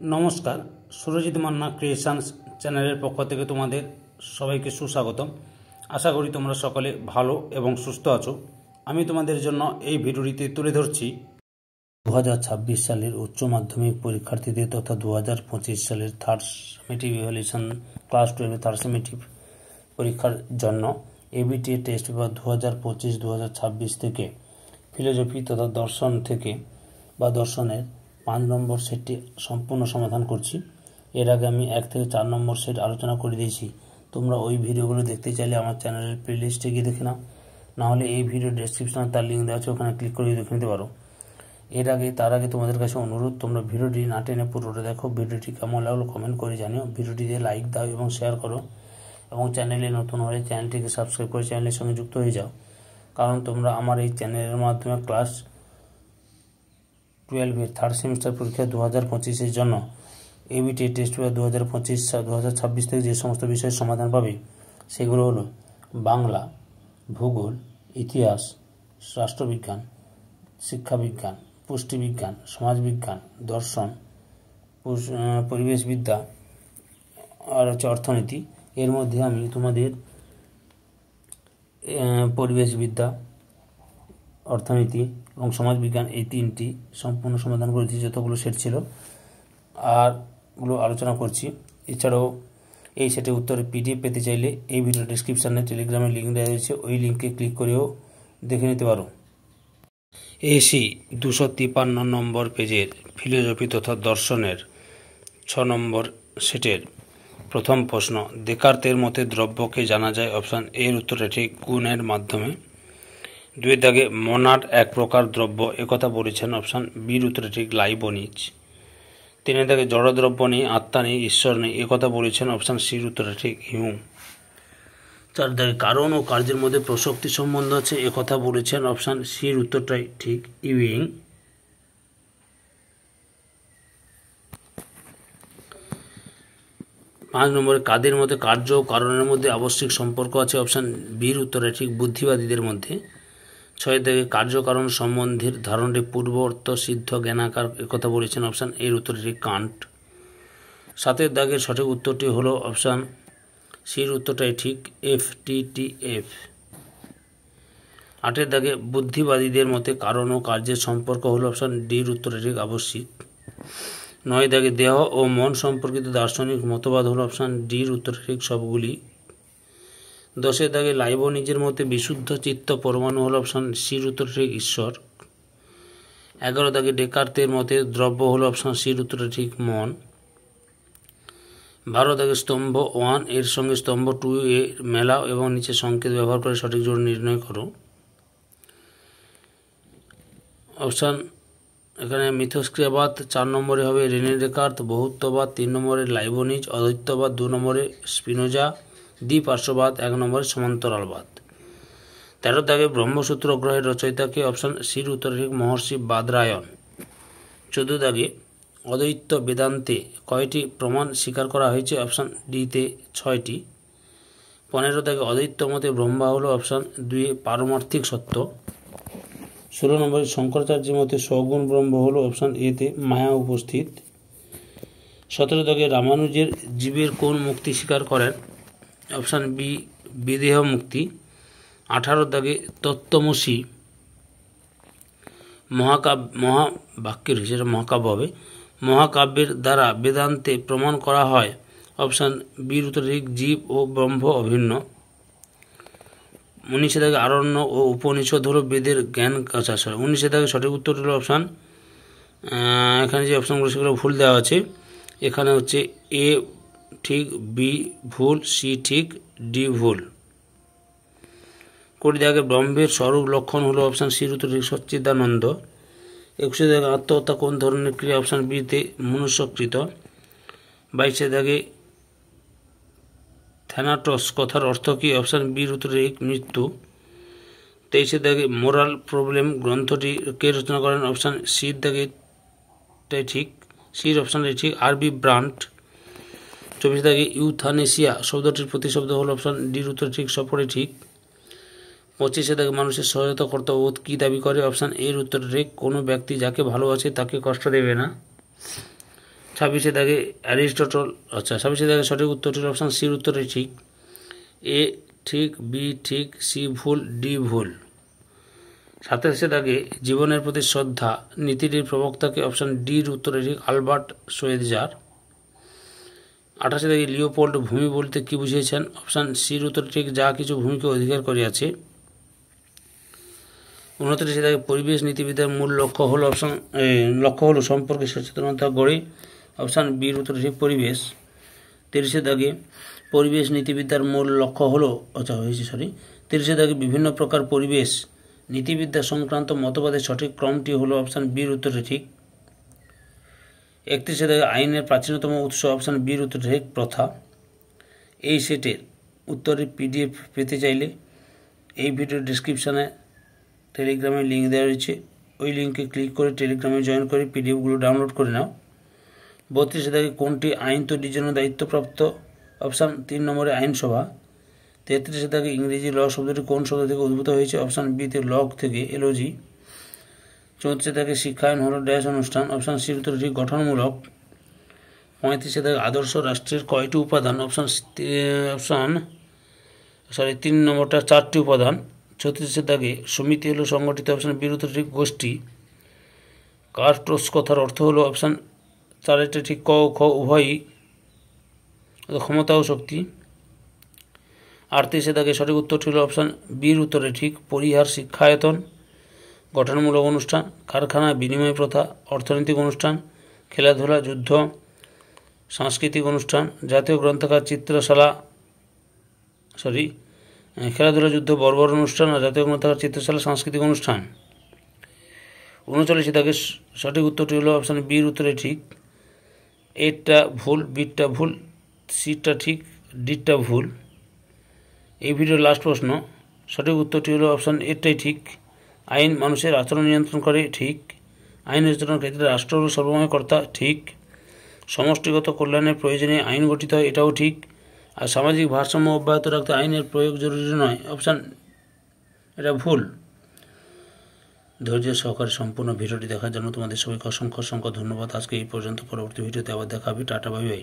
নমস্কার, সুরজিৎ মান্না ক্রিয়েশনস চ্যানেলের পক্ষ থেকে তোমাদের সবাইকে সুস্বাগতম। আশা করি তোমরা সকলে ভালো এবং সুস্থ আছো। আমি তোমাদের জন্য এই ভিডিওটিতে তুলে ধরছি 2026 সালের উচ্চ মাধ্যমিক পরীক্ষার্থীদের তথা 2025 সালের third summative evaluation class 12 third summative পরীক্ষার জন্য এবিটি টেস্ট পেপার 2025-2026 থেকে ফিলোসফি তথা দর্শন থেকে বা দর্শনের 5 নম্বর সেটটি সম্পূর্ণ সমাধান করছি। এর আগে আমি 1 থেকে 4 নম্বর সেট আলোচনা করে দিয়েছি। তোমরা ওই ভিডিওগুলো দেখতে চাইলে আমার চ্যানেলের প্লেলিস্টে গিয়ে দেখে নাও, নাহলে এই ভিডিও ডেসক্রিপশনে তার লিঙ্ক দেওয়া আছে, ওখানে ক্লিক করে দেখে নিতে পারো। তার আগে তোমাদের কাছে অনুরোধ, তোমরা ভিডিওটি না টেনে পুরোটা দেখো। ভিডিওটি কেমন লাগলো কমেন্ট করে জানিও। ভিডিওটিতে লাইক দাও এবং শেয়ার করো, এবং চ্যানেলে নতুন হলে চ্যানেলটিকে সাবস্ক্রাইব করে চ্যানেলের সঙ্গে যুক্ত হয়ে যাও, কারণ তোমরা আমার এই চ্যানেলের মাধ্যমে ক্লাস 12 থার্ড সেমিস্টার পরীক্ষা 2025-এর জন্য এবিটি টেস্ট পেপার 2025-2026 থেকে যে সমস্ত বিষয়ের সমাধান পাবে সেগুলো হলো বাংলা, ভূগোল, ইতিহাস, রাষ্ট্রবিজ্ঞান, শিক্ষাবিজ্ঞান, পুষ্টিবিজ্ঞান, সমাজবিজ্ঞান, দর্শন, পরিবেশবিদ্যা আর অর্থনীতি। এর মধ্যে আমি তোমাদের পরিবেশবিদ্যা, অর্থনীতি এবং সমাজবিজ্ঞান এই 3টি সম্পূর্ণ সমাধান করেছি, যতগুলো সেট ছিল আর গুলো আলোচনা করছি। এছাড়াও এই সেটের উত্তরে পিডিএফ পেতে চাইলে এই ভিডিও ডেসক্রিপশানে টেলিগ্রামের লিঙ্ক দেওয়া হয়েছে, ওই লিঙ্কে ক্লিক করেও দেখে নিতে পারো। এসি 253 নম্বর পেজের ফিলোসফি তথা দর্শনের 6 নম্বর সেটের প্রথম প্রশ্ন, দেকার্তের মতে দ্রব্যকে জানা যায়। অপশান এর উত্তর ঠিক গুণের মাধ্যমে। 2 দাগে মনাড এক প্রকার দ্রব্য একথা বলেছেন। অপশান বির উত্তর ঠিক লাইবনিজ। 3 দাগে জড়দ্রব্য নেই, আত্মা নেই, ঈশ্বর নেই একথা বলেছেন। অপশান সির উত্তর ঠিক হিউম। 4 দাগে কারণ ও কার্যের মধ্যে প্রসক্তি সম্বন্ধ আছে একথা বলেছেন। অপশান সির উত্তরটাই ঠিক ইউইং। 5 নম্বরে কাদের মধ্যে কার্য ও কারণের মধ্যে আবশ্যিক সম্পর্ক আছে। অপশান বির উত্তরে ঠিক বুদ্ধিবাদীদের মধ্যে। 6 দাগে কার্যকারণ সম্বন্ধের ধারণে পূর্বর্ত সিদ্ধ জ্ঞানাকার একথা বলেছেন। অপশান এর উত্তরে ঠিক কান্ট। 7 দাগের সঠিক উত্তরটি হলো অপশান সির উত্তরটাই ঠিক FTTF। 8 দাগে বুদ্ধিবাদীদের মতে কারণ ও কার্যের সম্পর্ক হলো অপশান ডির উত্তরে ঠিক আবশ্যিক। 9 দাগে দেহ ও মন সম্পর্কিত দার্শনিক মতবাদ হলো অপশান ডির উত্তরে ঠিক সবগুলি। 10 দাগে লাইবনিজের মতে বিশুদ্ধ চিত্ত পরমাণু হল অপশান সির উত্তর ঠিক ঈশ্বর। 11 দাগে ডেকার্তের মতে দ্রব্য হল অপশান সির উত্তর ঠিক মন। 12 দাগে স্তম্ভ 1 এর সঙ্গে স্তম্ভ 2 এ মেলাও এবং নিচে সংকেত ব্যবহার করে সঠিক জোড় নির্ণয় করো। অপশান এখানে মিথস্ক্রিয়াবাদ 4 নম্বরে হবে রেনে ডেকার্ত, বহুত্ববাদ 3 নম্বরে লাইবনিজ, অদ্বৈতবাদ 2 নম্বরে স্পিনোজা, দ্বিপার্শ্ববাদ 1 নম্বরে সমান্তরালবাদ। 13 দাগে ব্রহ্মসূত্র গ্রহের রচয়িতাকে। অপশান সির উত্তর ঠিক মহর্ষি বাদরায়ণ। 14 দাগে অদ্বৈত বেদান্তে কয়টি প্রমাণ স্বীকার করা হয়েছে। অপশান ডিতে 6টি। 15 দাগে অদ্বৈত মতে ব্রহ্মা হলো অপশান 2 পারমার্থিক সত্য। 16 নম্বরে শঙ্করাচার্যের মতে সগুণ ব্রহ্ম হলো অপশান এতে মায়া উপস্থিত। 17 দাগে রামানুজের জীবের কোন মুক্তি স্বীকার করেন। অপশান বি বিদেহ মুক্তি। 18 দাগে তত্ত্বমসি মহাবাক্যের হিসেবে মহাকাব্য হবে, মহাকাব্যের দ্বারা বেদান্তে প্রমাণ করা হয়। অপশান বির উত্তর ঠিক জীব ও ব্রহ্ম অভিন্ন। 19 দাগে আরণ্য ও উপনিষদ হলো বেদের জ্ঞান। 19 দাগে সঠিক উত্তর হলো অপশান, এখানে যে অপশানগুলো সেগুলো ভুল দেওয়া আছে। এখানে হচ্ছে এ ঠিক, বি ভুল, সি ঠিক, ডি ভুল। 20 দাগে ব্রহ্মের স্বরূপ লক্ষণ হলো অপশান সির উত্তর ঠিক সচ্চিদানন্দ। 21 দাগে আত্মহত্যা কোন ধরনের ক্রিয়া। অপশান বিতে মনুষ্যকৃত। 22 দাগে থ্যানাটস কথার অর্থ কী। অপশান বির উত্তর ঠিক মৃত্যু। 23 দাগে মোরাল প্রবলেম গ্রন্থটি কে রচনা করেন। অপশান সির দাগে ঠিক, সির অপশানটি ঠিক আরবি ব্রান্ট। 24 দাগে ইউথানেসিয়া শব্দটির প্রতিশব্দ হল অপশান ডির উত্তর ঠিক সপরে ঠিক। 25 দাগে মানুষের সহায়তা কর্তব্য কী দাবি করে। অপশান এর উত্তর ঠিক কোনো ব্যক্তি যাকে ভালোবাসে তাকে কষ্ট দেবে না। 26 দাগে অ্যারিস্টটল। আচ্ছা, 26 দাগে সঠিক উত্তরটি অপশান সির উত্তরই ঠিক। এ ঠিক, বি ঠিক, সি ভুল, ডি ভুল। 27 দাগে জীবনের প্রতি শ্রদ্ধা নীতিটির প্রবক্তাকে অপশান ডির উত্তরে ঠিক, আলবার্ট সোয়েৎজার। 28 দাগে লিওপোল্ড ভূমি বলতে কি বুঝিয়েছেন? অপশান সির উত্তর ঠিক, যা কিছু ভূমিকে অধিকার করিয়াছে। 29 দাগে পরিবেশ নীতিবিদ্যার মূল লক্ষ্য হলো সম্পর্কে সচেতনতা গড়ে, অপশান বির উত্তর ঠিক, পরিবেশ। 30 দাগে পরিবেশ নীতিবিদ্যার মূল লক্ষ্য হলো 30 দাগে বিভিন্ন প্রকার পরিবেশ নীতিবিদ্যা সংক্রান্ত মতবাদের সঠিক ক্রমটি হলো অপশান বির উত্তরে ঠিক। 31 দাগে আইনের প্রাচীনতম উৎস, অপশান বির উত্তর ঠিক, প্রথা। এই সেটের উত্তরের পিডিএফ পেতে চাইলে এই ভিডিওর ডিসক্রিপশানে টেলিগ্রামের লিঙ্ক দেওয়া রয়েছে, ওই লিঙ্কে ক্লিক করে টেলিগ্রামে জয়েন করে পিডিএফগুলো ডাউনলোড করে নাও। 32 দাগে কোনটি আইন তৈরির জন্য দায়িত্বপ্রাপ্ত? অপশান 3 নম্বরে আইনসভা। 33 দাগে ইংরেজি ল শব্দটি কোন শব্দ থেকে উদ্ভূত হয়েছে? অপশান বিতে লগ থেকে, এলওজি। 34 দাগে শিক্ষায়ন হলো ড্যাশ অনুষ্ঠান, অপশান সির উত্তর ঠিক, গঠনমূলক। 35 দাগে আদর্শ রাষ্ট্রের কয়টি উপাদান? অপশান 3 নম্বরটা 4টি উপাদান। 36 দাগে সমিতি হলো সংগঠিত, অপশান বির উত্তর ঠিক, গোষ্ঠী। কার্টোস কথার অর্থ হলো অপশান 4টা ঠিক, ক ও খ উভয়ই, ক্ষমতা ও শক্তি। 38 দাগে সঠিক উত্তরটি হলো অপশান বির উত্তরে ঠিক, পরিহার শিক্ষায়তন। গঠনমূলক অনুষ্ঠান, কারখানা বিনিময় প্রথা, অর্থনৈতিক অনুষ্ঠান, খেলাধুলা, যুদ্ধ, সাংস্কৃতিক অনুষ্ঠান। জাতীয় গ্রন্থাগার চিত্রশালা খেলাধুলা, যুদ্ধ, বর্বর অনুষ্ঠান, আর জাতীয় গ্রন্থাগার চিত্রশালা সাংস্কৃতিক অনুষ্ঠান। 39 দাগে সঠিক উত্তরটি হলো অপশান বির উত্তরে ঠিক। এটা ভুল, বিটা ভুল, সিটা ঠিক, ডিটা ভুল। এই ভিডিওর লাস্ট প্রশ্ন, সঠিক উত্তরটি হলো অপশান এটাই ঠিক। আইন মানুষের আচরণ নিয়ন্ত্রণ করে, ঠিক। আইন রচনার ক্ষেত্রে রাষ্ট্র হল সর্বময় কর্তা, ঠিক। সমষ্টিগত কল্যাণের প্রয়োজনে আইন গঠিত হয়, এটাও ঠিক। আর সামাজিক ভারসাম্য অব্যাহত রাখতে আইনের প্রয়োগ জরুরি নয়, অপশান এটা ভুল। ধৈর্য সহকারে সম্পূর্ণ ভিডিওটি দেখার জন্য তোমাদের সবাইকে অসংখ্য ধন্যবাদ। আজকে এই পর্যন্ত, পরবর্তী ভিডিওতে আবার দেখা হবে। Tata, bye bye.